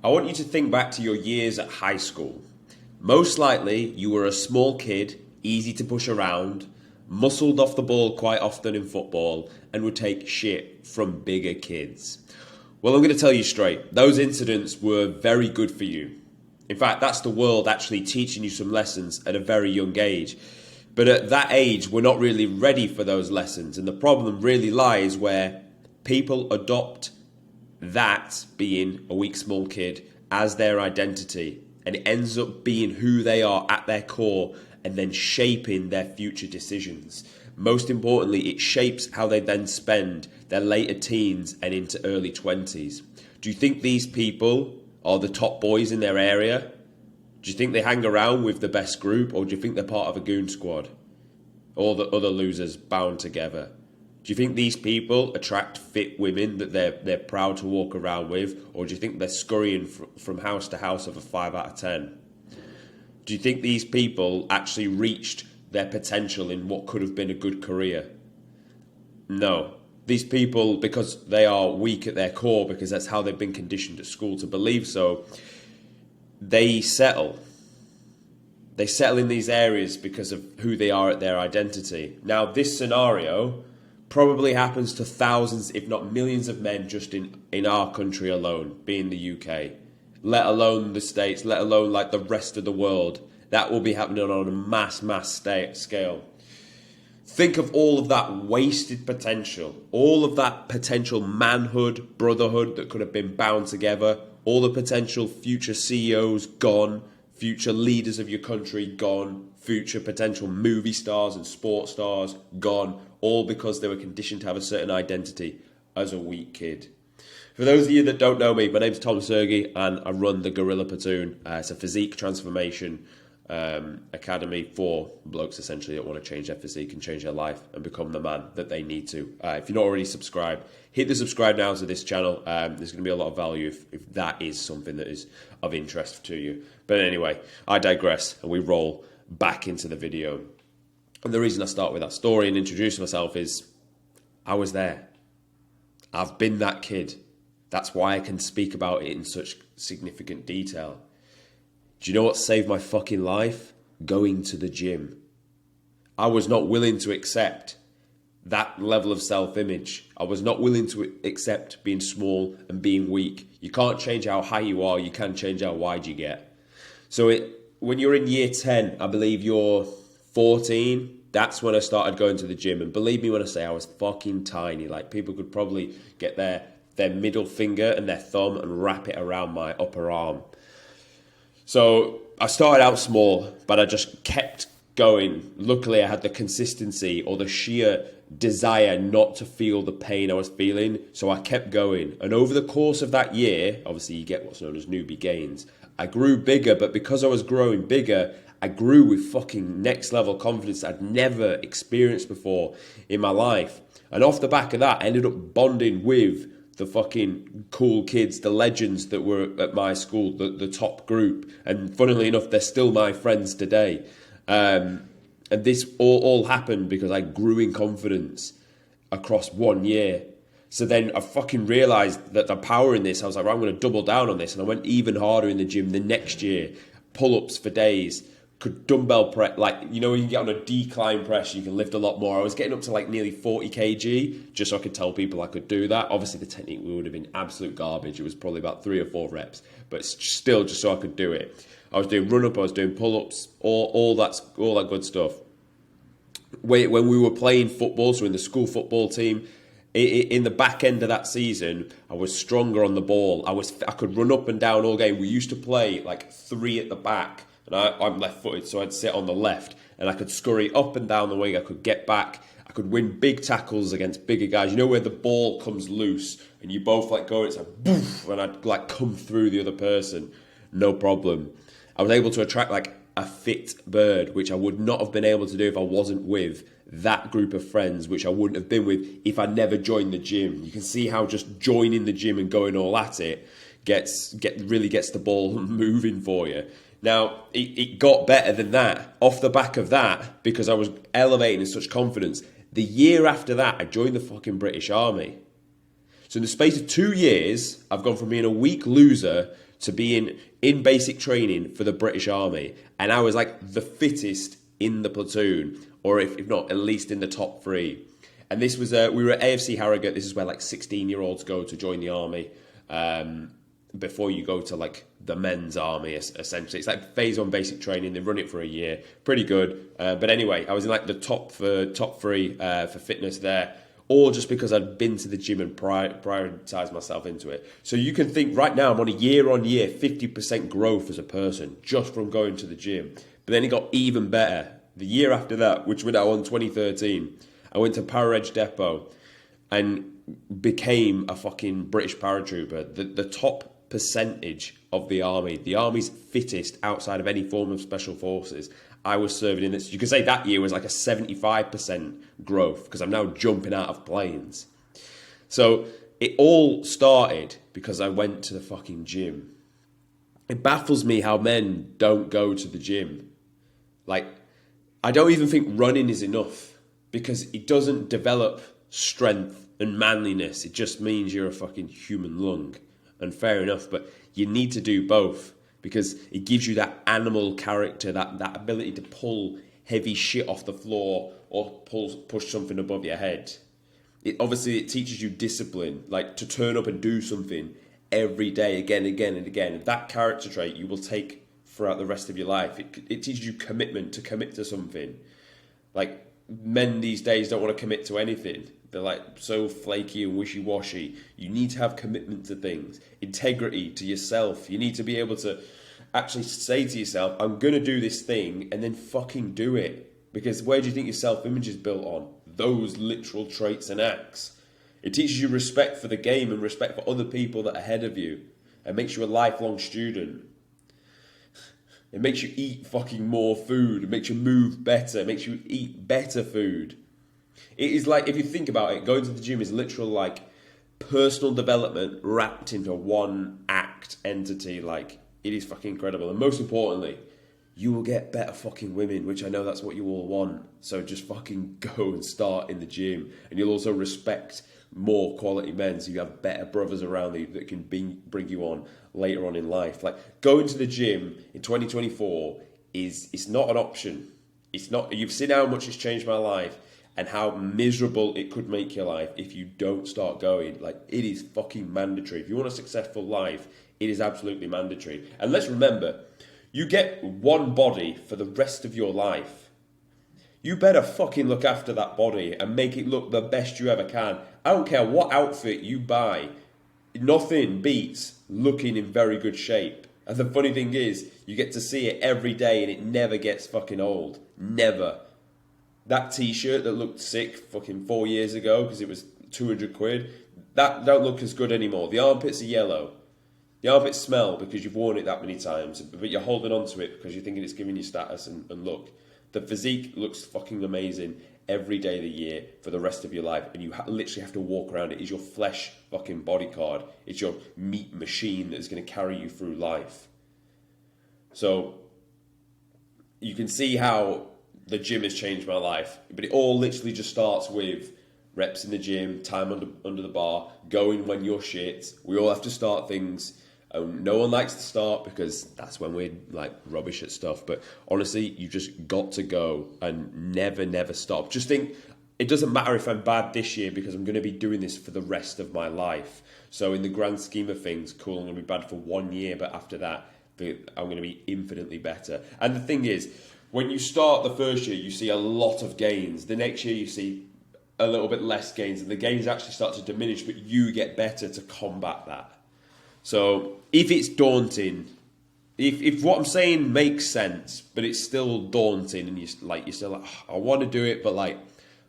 I want you to think back to your years at high school. Most likely, you were a small kid, easy to push around, muscled off the ball quite often in football, and would take shit from bigger kids. Well, I'm going to tell you straight, those incidents were very good for you. In fact, that's the world actually teaching you some lessons at a very young age. But at that age, we're not really ready for those lessons. And the problem really lies where people adopt that being a weak small kid as their identity, and it ends up being who they are at their core and then shaping their future decisions. Most importantly, it shapes how they then spend their later teens and into early 20s. Do you think these people are the top boys in their area? Do you think they hang around with the best group, or do you think they're part of a goon squad? All the other losers bound together. Do you think these people attract fit women that they're proud to walk around with, or do you think they're scurrying from house to house of a 5 out of 10? Do you think these people actually reached their potential in what could have been a good career? No. These people, because they are weak at their core, because that's how they've been conditioned at school to believe so, they settle. They settle in these areas because of who they are at their identity. Now, this scenario probably happens to thousands, if not millions of men just in our country alone, being the UK. Let alone the States, let alone like the rest of the world. That will be happening on a mass scale. Think of all of that wasted potential, all of that potential manhood, brotherhood that could have been bound together, all the potential future CEOs gone, future leaders of your country gone, future potential movie stars and sports stars gone, all because they were conditioned to have a certain identity as a weak kid. For those of you that don't know me, my name's Tom Sergi and I run the Gorilla Platoon. It's a physique transformation academy for blokes essentially that want to change their physique and change their life and become the man that they need to. If you're not already subscribed, hit the subscribe now to this channel. There's going to be a lot of value if that is something that is of interest to you. But anyway, I digress and we roll back into the video. And the reason I start with that story and introduce myself is I was there. I've been that kid. That's why I can speak about it in such significant detail. Do you know what saved my fucking life? Going to the gym. I was not willing to accept that level of self-image. I was not willing to accept being small and being weak. You can't change how high you are, you can change how wide you get. So when you're in year 10, I believe you're 14, that's when I started going to the gym. And believe me when I say I was fucking tiny. Like people could probably get their middle finger and their thumb and wrap it around my upper arm. So I started out small, but I just kept going. Luckily, I had the consistency or the sheer desire not to feel the pain I was feeling. So I kept going. And over the course of that year, obviously you get what's known as newbie gains. I grew bigger, but because I was growing bigger, I grew with fucking next level confidence I'd never experienced before in my life. And off the back of that, I ended up bonding with the fucking cool kids, the legends that were at my school, the top group. And funnily enough, they're still my friends today. And this all happened because I grew in confidence across 1 year. So then I fucking realised that the power in this, I was like, right, I'm going to double down on this. And I went even harder in the gym the next year. Pull-ups for days. Could dumbbell press, like, you know, when you get on a decline press, you can lift a lot more. I was getting up to like nearly 40 kg just so I could tell people I could do that. Obviously, the technique would have been absolute garbage. It was probably about 3 or 4 reps, but still just so I could do it. I was doing run-up, I was doing pull-ups, all that good stuff. When we were playing football, so in the school football team, in the back end of that season, I was stronger on the ball. I could run up and down all game. We used to play like 3 at the back. And I'm left-footed, so I'd sit on the left, and I could scurry up and down the wing. I could get back. I could win big tackles against bigger guys. You know where the ball comes loose, and you both like go, it's like boof, and I'd like come through the other person, no problem. I was able to attract like a fit bird, which I would not have been able to do if I wasn't with that group of friends, which I wouldn't have been with if I never joined the gym. You can see how just joining the gym and going all at it really gets the ball moving for you. Now, it got better than that. Off the back of that, because I was elevating in such confidence, the year after that, I joined the fucking British Army. So in the space of 2 years, I've gone from being a weak loser to be in basic training for the British Army, and I was like the fittest in the platoon, or if not, at least in the top 3. And this was we were at AFC Harrogate. This is where like 16-year-olds go to join the army before you go to like the men's army. Essentially, it's like phase 1 basic training. They run it for a year, pretty good. But anyway, I was in like the top 3 for fitness there, all just because I'd been to the gym and prioritized myself into it. So you can think right now I'm on a year-on-year 50% growth as a person just from going to the gym. But then it got even better the year after that, which we're now on 2013. I went to Power Edge Depot and became a fucking British paratrooper. The top percentage of the army's fittest outside of any form of special forces. I was serving in this. You could say that year was like a 75% growth because I'm now jumping out of planes. So it all started because I went to the fucking gym. It baffles me how men don't go to the gym. Like, I don't even think running is enough, because it doesn't develop strength and manliness. It just means you're a fucking human lung. And fair enough, but you need to do both, because it gives you that animal character, that ability to pull heavy shit off the floor or push something above your head. It teaches you discipline, like to turn up and do something every day, again and again. And that character trait you will take throughout the rest of your life. It teaches you commitment, to commit to something. Like, men these days don't want to commit to anything. They're like so flaky and wishy-washy. You need to have commitment to things, integrity to yourself. You need to be able to actually say to yourself, I'm going to do this thing, and then fucking do it. Because where do you think your self-image is built on? Those literal traits and acts. It teaches you respect for the game and respect for other people that are ahead of you, and makes you a lifelong student. It makes you eat fucking more food. It makes you move better. It makes you eat better food. It is like, if you think about it, going to the gym is literal like personal development wrapped into one act entity. Like, it is fucking incredible. And most importantly, you will get better fucking women, which I know that's what you all want. So just fucking go and start in the gym. And you'll also respect more quality men, so you have better brothers around you that can bring you on later on in life. Like, going to the gym in 2024 it's not an option. It's not. You've seen how much it's changed my life and how miserable it could make your life if you don't start going. Like, it is fucking mandatory. If you want a successful life, it is absolutely mandatory. And let's remember, you get one body for the rest of your life. You better fucking look after that body and make it look the best you ever can. I don't care what outfit you buy. Nothing beats looking in very good shape. And the funny thing is, you get to see it every day and it never gets fucking old. Never. That t-shirt that looked sick fucking 4 years ago because it was 200 quid, that don't look as good anymore. The armpits are yellow. The armpits smell because you've worn it that many times, but you're holding on to it because you're thinking it's giving you status and look. The physique looks fucking amazing every day of the year for the rest of your life, and you literally have to walk around it. It's your flesh fucking bodyguard. It's your meat machine that is going to carry you through life. So you can see how the gym has changed my life, but it all literally just starts with reps in the gym, time under the bar, going when you're shit. We all have to start things. No one likes to start because that's when we're like rubbish at stuff. But honestly, you just got to go and never stop. Just think, it doesn't matter if I'm bad this year because I'm going to be doing this for the rest of my life. So in the grand scheme of things, cool, I'm going to be bad for 1 year, but after that, I'm going to be infinitely better. And the thing is, when you start the first year, you see a lot of gains. The next year, you see a little bit less gains, and the gains actually start to diminish, but you get better to combat that. So if it's daunting, if what I'm saying makes sense, but it's still daunting, and you're still like, oh, I want to do it, but like,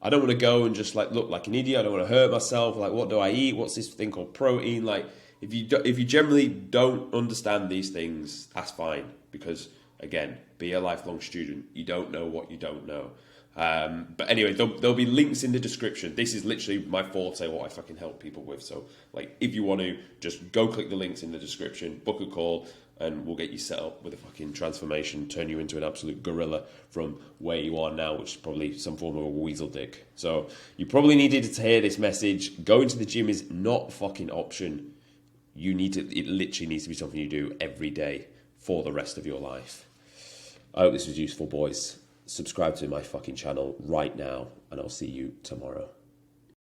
I don't want to go and just like look like an idiot. I don't want to hurt myself. Like, what do I eat? What's this thing called protein? Like, if you generally don't understand these things, that's fine, because again, be a lifelong student. You don't know what you don't know. But anyway, there'll be links in the description. This is literally my forte, what I fucking help people with. So, like, if you want to, just go click the links in the description, book a call, and we'll get you set up with a fucking transformation, turn you into an absolute gorilla from where you are now, which is probably some form of a weasel dick. So, you probably needed to hear this message. Going to the gym is not a fucking option. It literally needs to be something you do every day for the rest of your life. I hope this was useful, boys. Subscribe to my fucking channel right now, and I'll see you tomorrow.